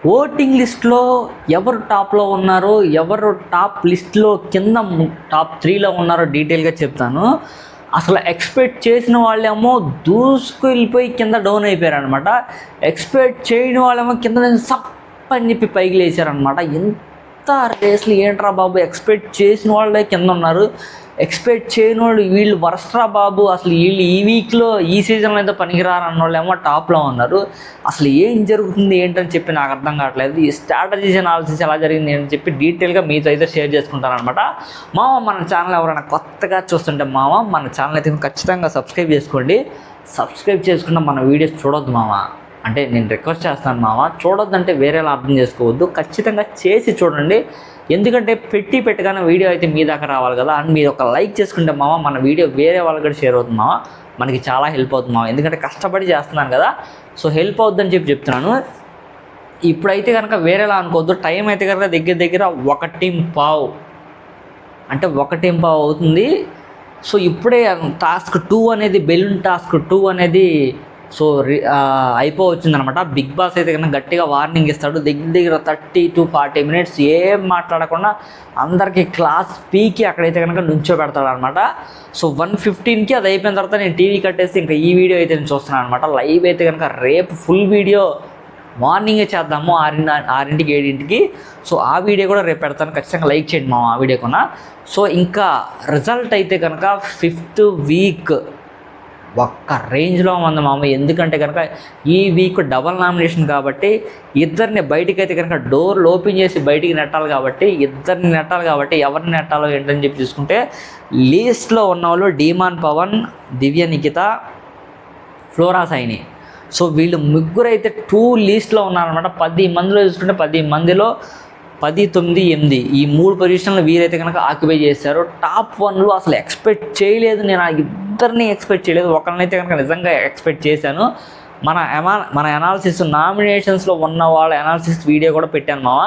Voting లిస్ట్లో ఎవరు టాప్లో ఉన్నారో, ఎవరు టాప్ లిస్ట్లో కింద టాప్ 3లో ఉన్నారో డీటెయిల్గా చెప్తాను. అసలు ఎక్స్పెక్ట్ చేసిన వాళ్ళేమో దూసుకు వెళ్ళిపోయి కింద డౌన్ అయిపోయారు అనమాట. ఎక్స్పెక్ట్ చేయని వాళ్ళేమో కింద నుంచి సప్ అని చెప్పి పైకి లేచారనమాట. ఎంత రేస్లు ఏంట్రా బాబు, ఎక్స్పెక్ట్ చేసిన వాళ్ళే కింద ఉన్నారు, ఎక్స్పెక్ట్ చేయని వాళ్ళు వీళ్ళు వరస్ట్రా బాబు, అసలు వీళ్ళు ఈ వీక్లో ఈ సీజన్లో అయితే పనికిరారు అన్న వాళ్ళు ఏమో టాప్లో ఉన్నారు. అసలు ఏం జరుగుతుంది ఏంటని చెప్పి నాకు అర్థం కావట్లేదు. ఈ స్ట్రాటజీస్ అనాలిసిస్ ఎలా జరిగింది అని చెప్పి డీటెయిల్గా మీతో అయితే షేర్ చేసుకుంటాను అనమాట. మామ మన ఛానల్ ఎవరైనా కొత్తగా చూస్తుంటే మామ మన ఛానల్ అయితే ఖచ్చితంగా సబ్స్క్రైబ్ చేసుకోండి. సబ్స్క్రైబ్ చేసుకున్న మన వీడియోస్ చూడొద్దు మామ, అంటే నేను రిక్వెస్ట్ చేస్తాను మామ. చూడొద్దంటే వేరేలా అర్థం చేసుకోవద్దు, ఖచ్చితంగా చేసి చూడండి. ఎందుకంటే పెట్టగానే వీడియో అయితే మీ దాకా రావాలి కదా. అండ్ మీరు ఒక లైక్ చేసుకుంటే మామ మన వీడియో వేరే వాళ్ళకి కూడా షేర్ అవుతుంది మామ, మనకి చాలా హెల్ప్ అవుతుంది మామ. ఎందుకంటే కష్టపడి చేస్తున్నాను కదా, సో హెల్ప్ అవుతుందని చెప్తున్నాను. ఇప్పుడైతే కనుక వేరేలా అనుకోవద్దు. టైం అయితే కనుక దగ్గర 1:15 అంటే 1:15 అవుతుంది. సో ఇప్పుడే టాస్క్ 2 అనేది, బెలూన్ టాస్క్ 2 అనేది సో అయిపోవచ్చిందనమాట. బిగ్ బాస్ అయితే కన్నా గట్టిగా వార్నింగ్ ఇస్తాడు. దగ్గర 30 to 40 minutes ఏం మాట్లాడకుండా అందరికీ క్లాస్ పీకి అక్కడైతే కనుక నుంచో పెడతాడు అనమాట. సో 1:15కి అది అయిపోయిన తర్వాత నేను టీవీ కట్టేసి ఇంకా ఈ వీడియో అయితే నేను చూస్తున్నాను అనమాట. లైవ్ అయితే కనుక రేపు ఫుల్ వీడియో మార్నింగే చేద్దాము 6ంటికి 7ంటికి. సో ఆ వీడియో కూడా రేపు పెడతాను, ఖచ్చితంగా లైక్ చేయండి మా ఆ వీడియో కొన్నా. సో ఇంకా రిజల్ట్ అయితే కనుక 5th వీక్ ఒక్క రేంజ్లో ఉంది మామ. ఎందుకంటే కనుక ఈ వీక్ డబల్ నామినేషన్ కాబట్టి ఇద్దరిని బయటికైతే కనుక డోర్లు ఓపెన్ చేసి బయటికి నెట్టాలి కాబట్టి, ఎవరిని నెట్టాలో ఏంటని చెప్పి చూసుకుంటే లీస్ట్లో ఉన్న వాళ్ళు డీమాన్ పవన్, దివ్య నిఖిత, ఫ్లోరా సైని. సో వీళ్ళు ముగ్గురైతే 2 లీస్ట్లో ఉన్నారనమాట. 10 మందిలో చూసుకుంటే 10 మందిలో 10, 9, 8 ఈ 3 పొజిషన్లు వీరైతే కనుక ఆక్యుపై చేశారు. టాప్ 1లో అసలు ఎక్స్పెక్ట్ చేయలేదు నేను, ఇద్దరిని ఎక్స్పెక్ట్ చేయలేదు. ఒకరినైతే కనుక నిజంగా ఎక్స్పెక్ట్ చేశాను. మన అనాలిసిస్ నామినేషన్స్లో ఉన్న వాళ్ళ అనాలిసిస్ వీడియో కూడా పెట్టాను మామ.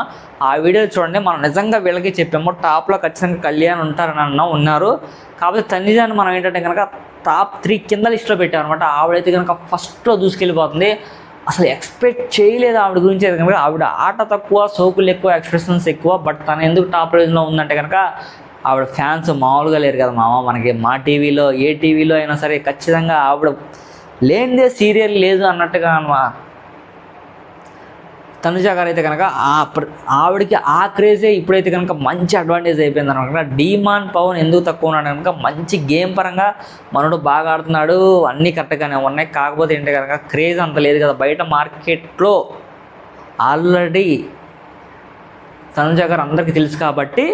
ఆ వీడియో చూడండి. మనం నిజంగా వీళ్ళకి చెప్పాము టాప్లో ఖచ్చితంగా కళ్యాణ్ ఉంటారని ఉన్నారు. కాకపోతే తనిజాన్ని మనం ఏంటంటే కనుక టాప్ 3 కింద లిస్ట్లో పెట్టామన్నమాట. ఆవిడైతే కనుక ఫస్ట్లో దూసుకెళ్ళిపోతుంది. అసలు ఎక్స్పెక్ట్ చేయలేదు ఆవిడ గురించి. అయితే కనుక ఆవిడ ఆట తక్కువ, సోకులు ఎక్కువ, ఎక్స్ప్రెషన్స్ ఎక్కువ. బట్ తను ఎందుకు టాప్ రేంజ్లో ఉందంటే కనుక ఆవిడ ఫ్యాన్స్ మామూలుగా లేరు కదా మామ. మనకి మా టీవీలో ఏ టీవీలో అయినా సరే ఖచ్చితంగా ఆవిడ లేనిదే సీరియల్ లేదు అన్నట్టుగా అన్నమాట. తనుజ గారు అయితే కనుక ఆవిడకి ఆ క్రేజే ఇప్పుడైతే కనుక మంచి అడ్వాంటేజ్ అయిపోయింది అనమాట. డీమాన్ పవన్ ఎందుకు తక్కువ ఉన్నాడు కనుక మంచి గేమ్ పరంగా మనోడు బాగా ఆడుతున్నాడు, అన్నీ కరెక్ట్గానే ఉన్నాయి. కాకపోతే ఏంటంటే కనుక క్రేజ్ అంత లేదు కదా. బయట మార్కెట్లో ఆల్రెడీ తనుజ గారు అందరికీ తెలుసు కాబట్టి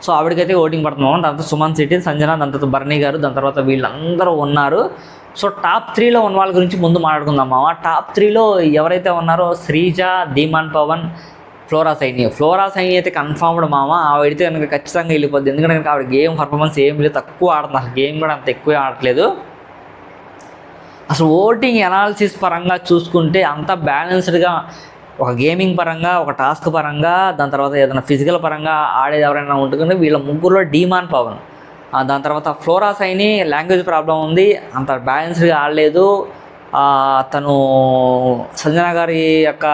సో ఆవిడకైతే ఓటింగ్ పడుతున్నాం. దాని తర్వాత సుమన్ శెట్టి, సంజన, దాని తర్వాత బర్నీ గారు, దాని తర్వాత వీళ్ళందరూ ఉన్నారు. సో టాప్ 3లో ఉన్న వాళ్ళ గురించి ముందు మాట్లాడుకుందాం మామ. టాప్ 3లో ఎవరైతే ఉన్నారో శ్రీజ, డీమాన్ పవన్, ఫ్లోరా సైని అయితే కన్ఫర్మ్డ్ మామ. ఆవిడైతే కనుక ఖచ్చితంగా వెళ్ళిపోద్ది. ఎందుకంటే కనుక ఆవిడ గేమ్ పర్ఫార్మెన్స్ ఏం లేదు, తక్కువ ఆడుతుంది. అసలు గేమ్ కూడా అంత ఎక్కువ ఆడట్లేదు. అసలు ఓటింగ్ అనాలిసిస్ పరంగా చూసుకుంటే అంత బ్యాలెన్స్డ్గా ఒక గేమింగ్ పరంగా, ఒక టాస్క్ పరంగా, దాని తర్వాత ఏదైనా ఫిజికల్ పరంగా ఆడేది ఎవరైనా ఉంటుంది వీళ్ళ ముగ్గురులో డీమాన్ పవన్. దాని తర్వాత ఫ్లోరా సైని లాంగ్వేజ్ ప్రాబ్లం ఉంది, అంత బ్యాలెన్స్డ్గా ఆడలేదు. తను సంజన గారి యొక్క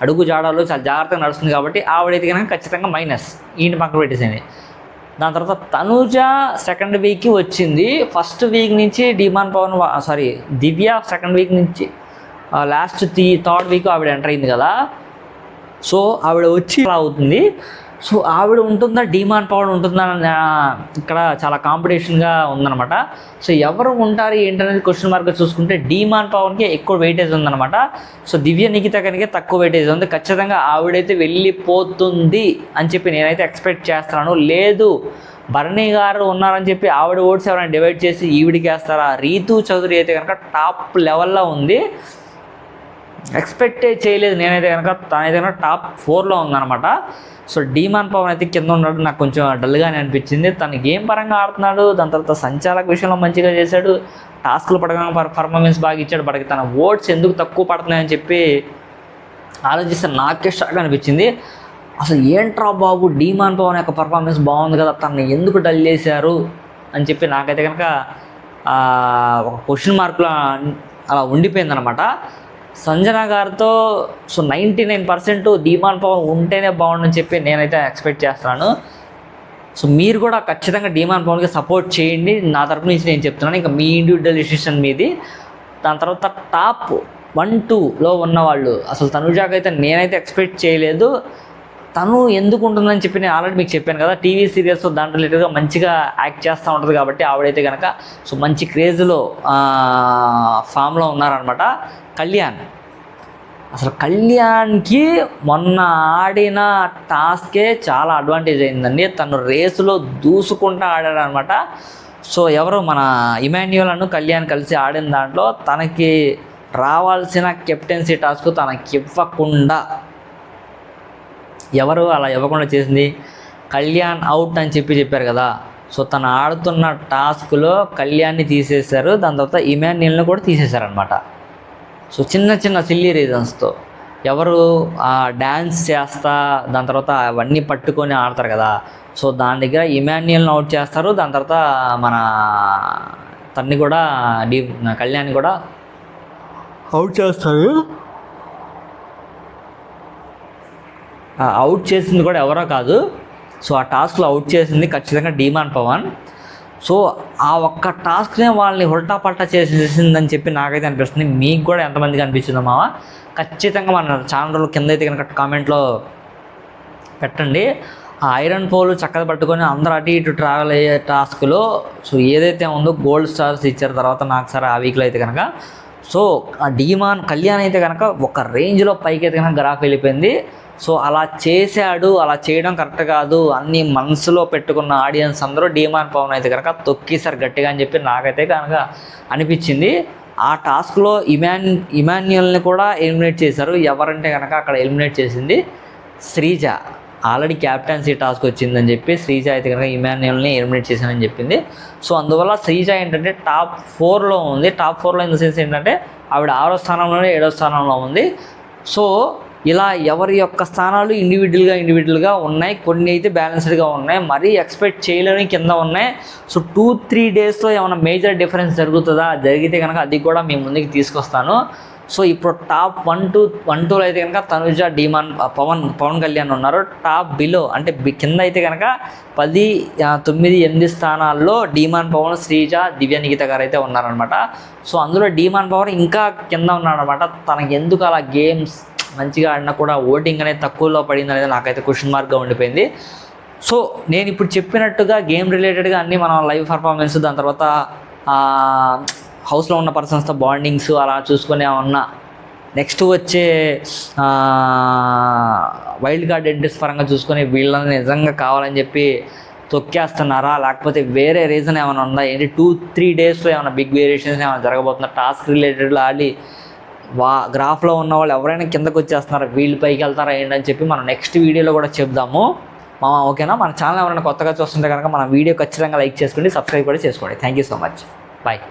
అడుగు జాడాలు చాలా జాగ్రత్తగా నడుస్తుంది కాబట్టి ఆవిడైతే కనుక ఖచ్చితంగా మైనస్. ఈయన పక్కన పెట్టేసింది. దాని తర్వాత తనుజ 2nd వీక్కి వచ్చింది. ఫస్ట్ వీక్ నుంచి డీమాన్ పవన్ దివ్య 2nd వీక్ నుంచి లాస్ట్ 3rd వీక్ ఆవిడ ఎంటర్ అయింది కదా. సో ఆవిడ వచ్చి అలా అవుతుంది. సో ఆవిడ ఉంటుందా, డీమాన్ పవన్ ఉంటుందా ఇక్కడ చాలా కాంపిటీషన్గా ఉందన్నమాట. సో ఎవరు ఉంటారు ఏంటనేది క్వశ్చన్ మార్క్గా చూసుకుంటే డీమాన్ పవన్కి ఎక్కువ వెయిటేజ్ ఉందన్నమాట. సో దివ్య నిఖిత కనుక తక్కువ వెయిటేజ్ ఉంది. ఖచ్చితంగా ఆవిడైతే వెళ్ళిపోతుంది అని చెప్పి నేనైతే ఎక్స్పెక్ట్ చేస్తున్నాను. లేదు బర్నీ గారు ఉన్నారని చెప్పి ఆవిడ ఓట్స్ ఎవరైనా డివైడ్ చేసి ఈవిడికి వేస్తారా. రీతు చౌదరి అయితే కనుక టాప్ లెవెల్లో ఉంది, ఎక్స్పెక్టే చేయలేదు నేనైతే కనుక. తనైతే కనుక టాప్ 4లో ఉందన్నమాట. సో డీమాన్ పవన్ అయితే కింద ఉన్నాడు, నాకు కొంచెం డల్గానే అనిపించింది. తను గేమ్ పరంగా ఆడుతున్నాడు, దాని తర్వాత సంచాలక విషయంలో మంచిగా చేశాడు, టాస్క్లు పడగా పర్ఫార్మెన్స్ బాగా ఇచ్చాడు. బట్ తన ఓట్స్ ఎందుకు తక్కువ పడుతున్నాయని చెప్పి ఆలోచిస్తే నాకే షాక్ అనిపించింది. అసలు ఏంట్రా బాబు, డీమాన్ పవన్ యొక్క పర్ఫార్మెన్స్ బాగుంది కదా, తనని ఎందుకు డల్ చేశారు అని చెప్పి నాకైతే కనుక ఒక క్వశ్చన్ మార్కులో అలా ఉండిపోయిందనమాట. సంజన గారితో సో 99% డీమాన్ పవన్ ఉంటేనే బాగుండని చెప్పి నేనైతే ఎక్స్పెక్ట్ చేస్తున్నాను. సో మీరు కూడా ఖచ్చితంగా డీమాన్ పవన్కి సపోర్ట్ చేయండి. నా తరపు నుంచి నేను చెప్తున్నాను. ఇంకా మీ ఇండివిజువల్ డిసిషన్ మీది. దాని తర్వాత టాప్ 1-2లో ఉన్నవాళ్ళు అసలు తనుజాకి అయితే నేనైతే ఎక్స్పెక్ట్ చేయలేదు. తను ఎందుకు ఉంటుందని చెప్పి నేను ఆల్రెడీ మీకు చెప్పాను కదా, టీవీ సీరియల్స్ దాంట్లో రిలేటెడ్గా మంచిగా యాక్ట్ చేస్తూ ఉంటుంది కాబట్టి ఆవిడైతే కనుక సో మంచి క్రేజ్లో ఫామ్లో ఉన్నారనమాట. కళ్యాణ్, అసలు కళ్యాణ్కి మొన్న ఆడిన టాస్కే చాలా అడ్వాంటేజ్ అయిందండి. తను రేసులో దూసుకుంటూ ఆడాడనమాట. సో ఎవరు మన ఇమాన్యుయల్ కళ్యాణ్ కలిసి ఆడిన దాంట్లో తనకి రావాల్సిన కెప్టెన్సీ టాస్క్ తనకి ఇవ్వకుండా ఎవరు అలా ఇవ్వకుండా చేసింది కళ్యాణ్ అవుట్ అని చెప్పారు కదా. సో తను ఆడుతున్న టాస్క్లో కళ్యాణ్ని తీసేశారు. దాని తర్వాత ఇమాన్యుయల్ని కూడా తీసేశారనమాట. సో చిన్న చిన్న సిల్లీ రీజన్స్తో ఎవరు డ్యాన్స్ చేస్తా దాని తర్వాత అవన్నీ పట్టుకొని ఆడతారు కదా. సో దాని దగ్గర ఇమాన్యుయల్ని అవుట్ చేస్తారు. దాని తర్వాత మన తన్ని కూడా కళ్యాణ్ కూడా అవుట్ చేస్తారు. అవుట్ చేసింది కూడా ఎవరో కాదు. సో ఆ టాస్క్లో అవుట్ చేసింది ఖచ్చితంగా డీమాన్ పవన్. సో ఆ ఒక్క టాస్క్నే వాళ్ళని ఉల్టా పల్టా చేసేసిందని చెప్పి నాకైతే అనిపిస్తుంది. మీకు కూడా ఎంతమందికి అనిపించిందో మావా ఖచ్చితంగా మన ఛానల్లో కింద అయితే కనుక కామెంట్లో పెట్టండి. ఆ ఐరన్ పోలు చక్కగా పట్టుకొని అందరూ అటు ఇటు ట్రావెల్ అయ్యే టాస్క్లో సో ఏదైతే ఉందో గోల్డ్ స్టార్స్ ఇచ్చారు తర్వాత నాకు సరే ఆ వీక్లో అయితే కనుక సో ఆ డీమాన్ కళ్యాణ్ అయితే కనుక ఒక రేంజ్లో పైకి అయితే కనుక గ్రాఫ్ వెళ్ళిపోయింది. సో అలా చేశాడు, అలా చేయడం కరెక్ట్ కాదు అన్ని మనసులో పెట్టుకున్న ఆడియన్స్ అందరూ డీమాన్ పవన్ అయితే కనుక తొక్కేశారు గట్టిగా అని చెప్పి నాకైతే కనుక అనిపించింది. ఆ టాస్క్లో ఇమాన్యుయల్ని కూడా ఎలిమినేట్ చేశారు. ఎవరంటే కనుక అక్కడ ఎలిమినేట్ చేసింది శ్రీజ. ఆల్రెడీ క్యాప్టెన్సీ టాస్క్ వచ్చిందని చెప్పి శ్రీజ అయితే కనుక ఇమాన్యుయల్ని ఎలిమినేట్ చేశానని చెప్పింది. సో అందువల్ల శ్రీజ ఏంటంటే టాప్ 4లో ఉంది. టాప్ 4లో ఇన్ ద సెన్స్ ఏంటంటే ఆవిడ 6వ స్థానంలోనే 7వ స్థానంలో ఉంది. సో ఇలా ఎవరి యొక్క స్థానాలు ఇండివిజువల్గా ఉన్నాయి. కొన్ని అయితే బ్యాలెన్స్డ్గా ఉన్నాయి, మరీ ఎక్స్పెక్ట్ చేయలేని కింద ఉన్నాయి. సో 2-3 డేస్లో ఏమైనా మేజర్ డిఫరెన్స్ జరుగుతుందా, జరిగితే కనుక అది కూడా మీ ముందుకు తీసుకొస్తాను. సో ఇప్పుడు టాప్ 1-2లో అయితే కనుక తనుజ, డీమాన్ పవన్ కళ్యాణ్ ఉన్నారు. టాప్ బిలో అంటే కింద అయితే కనుక 10, 9, 8 స్థానాల్లో డీమాన్ పవన్, శ్రీజ, దివ్య నిఖిత గారు అయితే ఉన్నారనమాట. సో అందులో డీమాన్ పవన్ ఇంకా కింద ఉన్నాడనమాట. తనకి ఎందుకు అలా గేమ్స్ మంచిగా ఆడినా కూడా ఓటింగ్ అనేది తక్కువలో పడింది అనేది నాకైతే క్వశ్చన్ మార్క్గా ఉండిపోయింది. సో నేను ఇప్పుడు చెప్పినట్టుగా గేమ్ రిలేటెడ్గా అన్నీ మనం లైవ్ పర్ఫార్మెన్స్ దాని తర్వాత హౌస్లో ఉన్న పర్సన్స్తో బాండింగ్స్ అలా చూసుకునే ఉన్నా నెక్స్ట్ వచ్చే వైల్డ్ కార్డ్ ఎంట్రీస్ పరంగా చూసుకొని వీళ్ళని నిజంగా కావాలని చెప్పి తొక్కేస్తున్నారా, లేకపోతే వేరే రీజన్ ఏమైనా ఉందా ఏంటి, 2-3 డేస్లో ఏమైనా బిగ్ వేరియేషన్స్ ఏమైనా జరగబోతుందా, టాస్క్ రిలేటెడ్లో ఆడి గ్రాఫ్లో ఉన్న వాళ్ళు ఎవరైనా కిందకు వచ్చేస్తున్నారా, వీళ్ళు పైకి వెళ్తారా ఏంటని చెప్పి మనం నెక్స్ట్ వీడియోలో కూడా చెప్దాము మామ. ఓకేనా? మన ఛానల్ ఎవరైనా కొత్తగా చూస్తుంటే కనుక మన వీడియో ఖచ్చితంగా లైక్ చేసుకోండి, సబ్స్క్రైబ్ కూడా చేసుకోండి. Thank you so much. Bye.